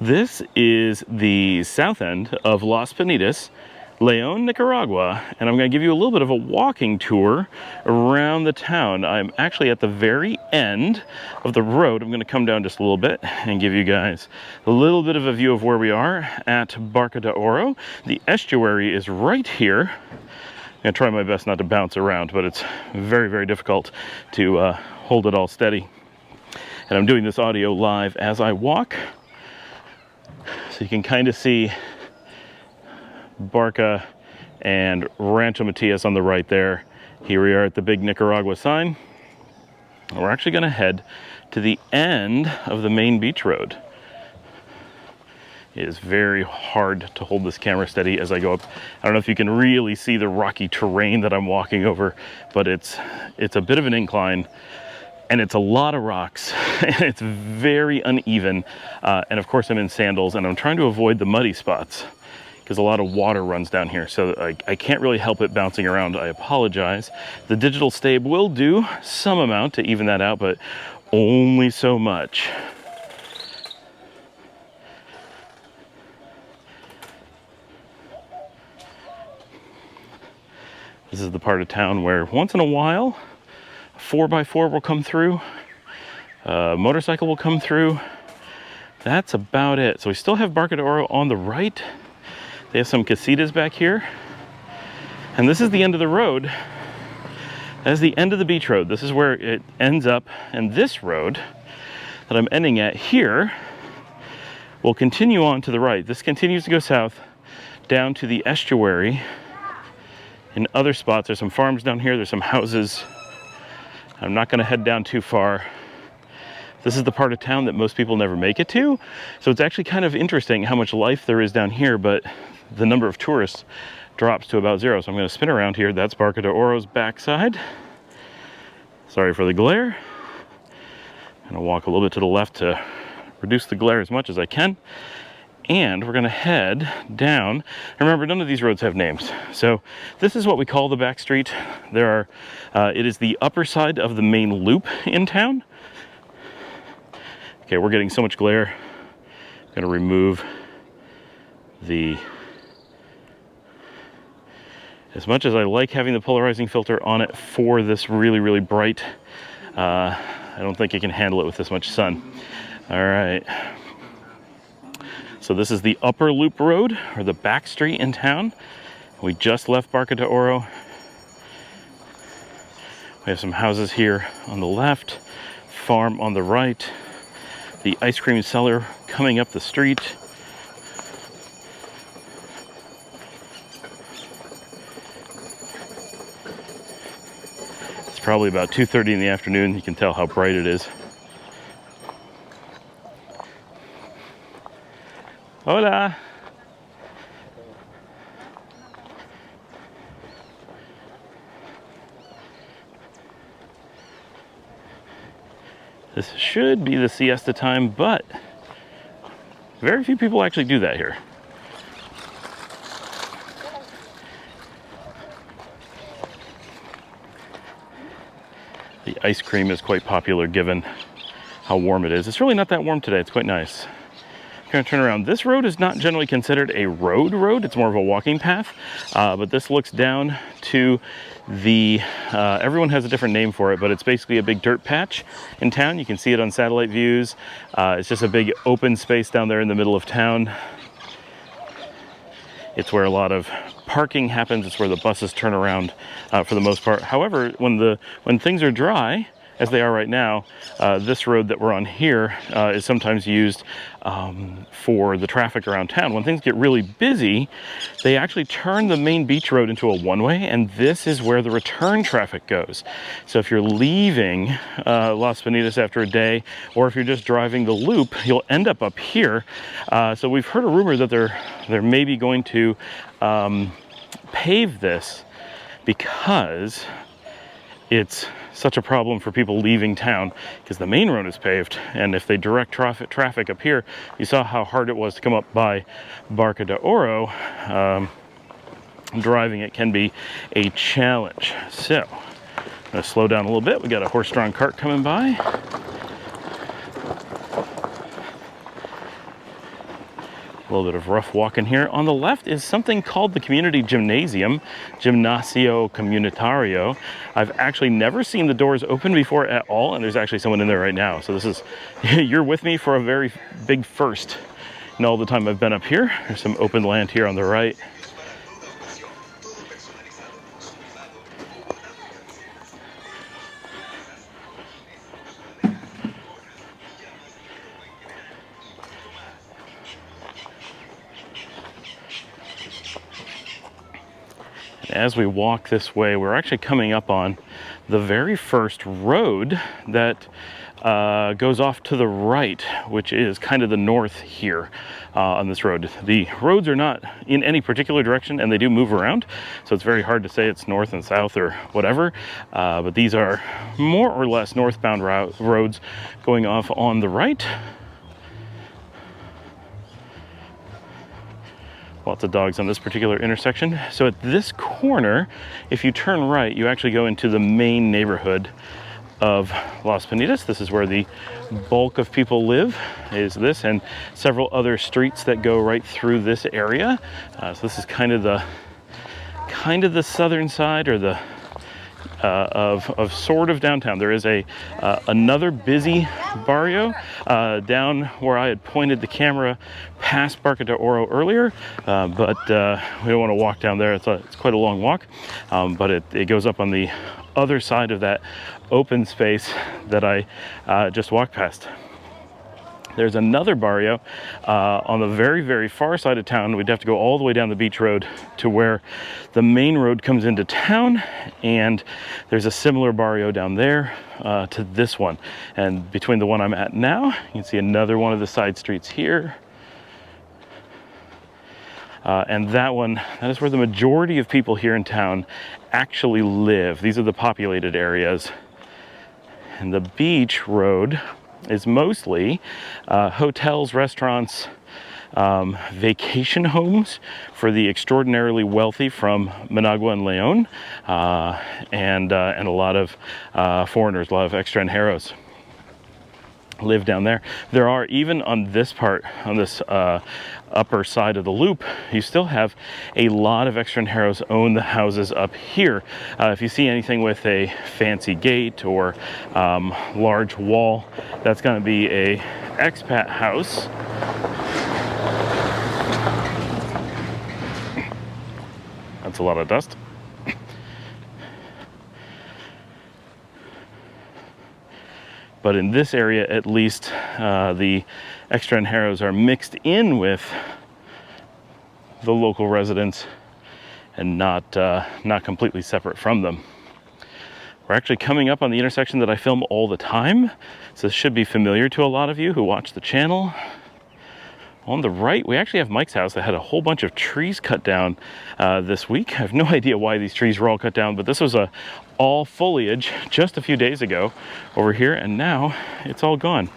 This is the south end of Las Penitas, Leon, Nicaragua, and I'm going to give you a little bit of a walking tour around the town. I'm actually at the very end of the road. I'm going to come down just a little bit and give you guys a little bit of a view of where we are at Barca de Oro. The estuary is right here. I'm going to try my best not to bounce around, but it's very, very difficult to hold it all steady. And I'm doing this audio live as I walk, so you can kind of see Barca and Rancho Matias on the right there. Here we are at the big Nicaragua sign. We're actually going to head to the end of the main beach road. It is very hard to hold this camera steady as I go up. I don't know if you can really see the rocky terrain that I'm walking over, but it's a bit of an incline. And it's a lot of rocks, and it's very uneven. And of course I'm in sandals, and I'm trying to avoid the muddy spots because a lot of water runs down here. So I can't really help it bouncing around. I apologize. The digital stave will do some amount to even that out, but only so much. This is the part of town where once in a while, 4x4 will come through, a motorcycle will come through. That's about it. So we still have Barca de Oro on the right. They have some casitas back here. And this is the end of the road. That is the end of the beach road. This is where it ends up. And this road that I'm ending at here will continue on to the right. This continues to go south down to the estuary. In other spots, there's some farms down here. There's some houses. I'm not going to head down too far. This is the part of town that most people never make it to. So it's actually kind of interesting how much life there is down here, but the number of tourists drops to about zero. So I'm going to spin around here. That's Barca de Oro's backside. Sorry for the glare. I'm going to walk a little bit to the left to reduce the glare as much as I can. And we're going to head down. Remember, none of these roads have names. So this is what we call the back street. It is the upper side of the main loop in town. Okay, we're getting so much glare. I'm going to remove as much as I like having the polarizing filter on it for this really, really bright, I don't think it can handle it with this much sun. All right. So this is the upper loop road, or the back street in town. We just left Barca de Oro. We have some houses here on the left, farm on the right, the ice cream cellar coming up the street. It's probably about 2:30 in the afternoon. You can tell how bright it is. Hola. This should be the siesta time, but very few people actually do that here. The ice cream is quite popular given how warm it is. It's really not that warm today. It's quite nice. Going to turn around. This road is not generally considered a road. It's more of a walking path, but this looks down to the everyone has a different name for it, but it's basically a big dirt patch in town. You can see it on satellite views. It's just a big open space down there in the middle of town. It's where a lot of parking happens. It's where the buses turn around for the most part. However, when things are dry, as they are right now, this road that we're on here is sometimes used for the traffic around town. When things get really busy, they actually turn the main beach road into a one-way, and this is where the return traffic goes. So if you're leaving Las Penitas after a day, or if you're just driving the loop, you'll end up here. So we've heard a rumor that they're maybe going to pave this because it's such a problem for people leaving town, because the main road is paved, and if they direct traffic up here, you saw how hard it was to come up by Barca de Oro. Driving it can be a challenge. So I'm going to slow down a little bit. We got a horse-drawn cart coming by. little bit of rough walking here. On the left is something called the Community Gymnasium, Gimnasio Comunitario. I've actually never seen the doors open before at all, and there's actually someone in there right now. So this is, you're with me for a very big first in all the time I've been up here. There's some open land here on the right. As we walk this way, we're actually coming up on the very first road that goes off to the right, which is kind of the north here on this road. The roads are not in any particular direction, and they do move around, so it's very hard to say it's north and south or whatever, but these are more or less northbound roads going off on the right. Lots of dogs on this particular intersection. So at this corner, if you turn right, you actually go into the main neighborhood of Las Penitas. This is where the bulk of people live, is this, and several other streets that go right through this area. So this is kind of the southern side, or the of sort of downtown. There is another busy barrio down where I had pointed the camera past Barca de Oro earlier, but we don't want to walk down there. It's quite a long walk, but it goes up on the other side of that open space that I just walked past. There's another barrio on the very, very far side of town. We'd have to go all the way down the beach road to where the main road comes into town, and there's a similar barrio down there to this one. And between the one I'm at now, you can see another one of the side streets here. And that is where the majority of people here in town actually live. These are the populated areas. And the beach road is mostly hotels, restaurants, vacation homes for the extraordinarily wealthy from Managua and Leon, and a lot of foreigners, a lot of extranjeros live down there. There are, even on this part, on this upper side of the loop, you still have a lot of extranjeros own the houses up here. If you see anything with a fancy gate or large wall, that's going to be a expat house. That's a lot of dust. But in this area, at least, the extranjeros are mixed in with the local residents and not completely separate from them. We're actually coming up on the intersection that I film all the time, so this should be familiar to a lot of you who watch the channel. On the right, we actually have Mike's house that had a whole bunch of trees cut down this week. I have no idea why these trees were all cut down, but this was all foliage just a few days ago over here, and now it's all gone.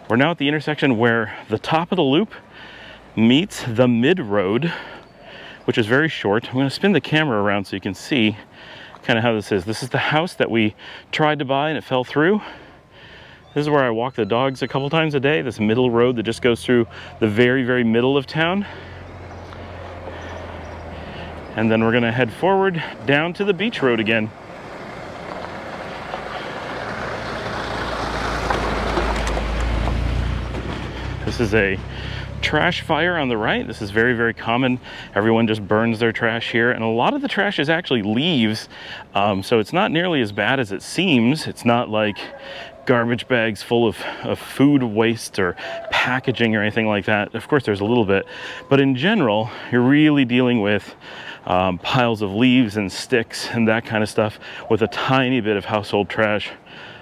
We're now at the intersection where the top of the loop meets the mid road, which is very short. I'm going to spin the camera around so you can see kind of how this is. This is the house that we tried to buy and it fell through. This is where I walk the dogs a couple times a day, this middle road that just goes through the very, very middle of town. And then we're gonna head forward down to the beach road again. This is a trash fire on the right. This is very, very common. Everyone just burns their trash here, and a lot of the trash is actually leaves, so it's not nearly as bad as it seems. It's not like garbage bags full of food waste or packaging or anything like that. Of course, there's a little bit, but in general, you're really dealing with piles of leaves and sticks and that kind of stuff, with a tiny bit of household trash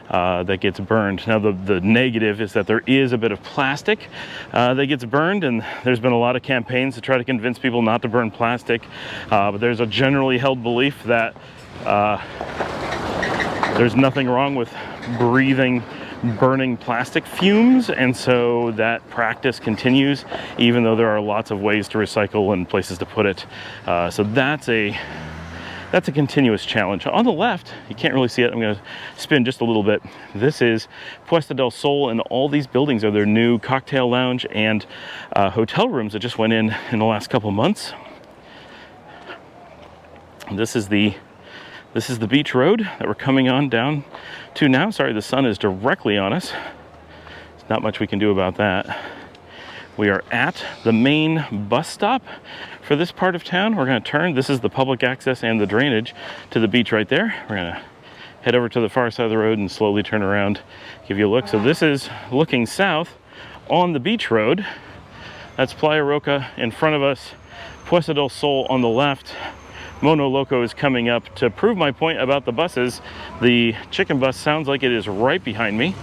that gets burned. Now the negative is that there is a bit of plastic that gets burned, and there's been a lot of campaigns to try to convince people not to burn plastic, but there's a generally held belief that there's nothing wrong with breathing burning plastic fumes, and so that practice continues even though there are lots of ways to recycle and places to put it. So that's that's a continuous challenge. On the left, you can't really see it. I'm going to spin just a little bit. This is Puesta del Sol, and all these buildings are their new cocktail lounge and hotel rooms that just went in the last couple months. This is the beach road that we're coming on down to now. Sorry, the sun is directly on us. There's not much we can do about that. We are at the main bus stop for this part of town. We're going to turn. This is the public access and the drainage to the beach right there. We're going to head over to the far side of the road and slowly turn around, give you a look. So this is looking south on the beach road. That's Playa Roca in front of us, Puesta del Sol on the left. Mono Loco is coming up. To prove my point about the buses, the chicken bus sounds like it is right behind me.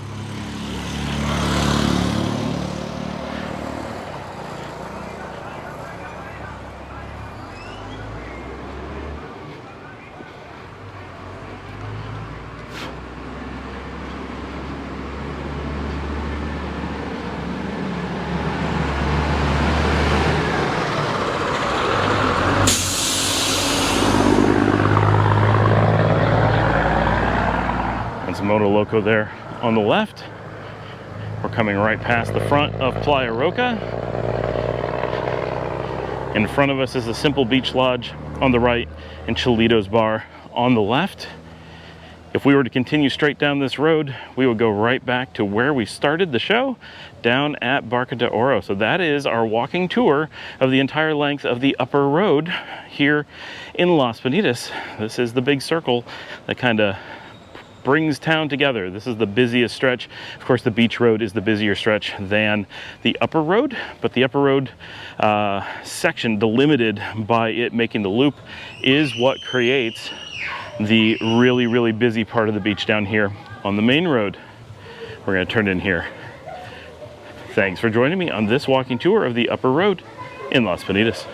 Moto Loco there on the left. We're coming right past the front of Playa Roca. In front of us is the Simple Beach Lodge on the right and Cholitos Bar on the left. If we were to continue straight down this road, we would go right back to where we started the show, down at Barca de Oro. So that is our walking tour of the entire length of the upper road here in Las Penitas. This is the big circle that kind of brings town together. This is the busiest stretch. Of course, the beach road is the busier stretch than the upper road, but the upper road section, delimited by it making the loop, is what creates the really, really busy part of the beach down here on the main road. We're going to turn in here. Thanks for joining me on this walking tour of the upper road in Las Penitas.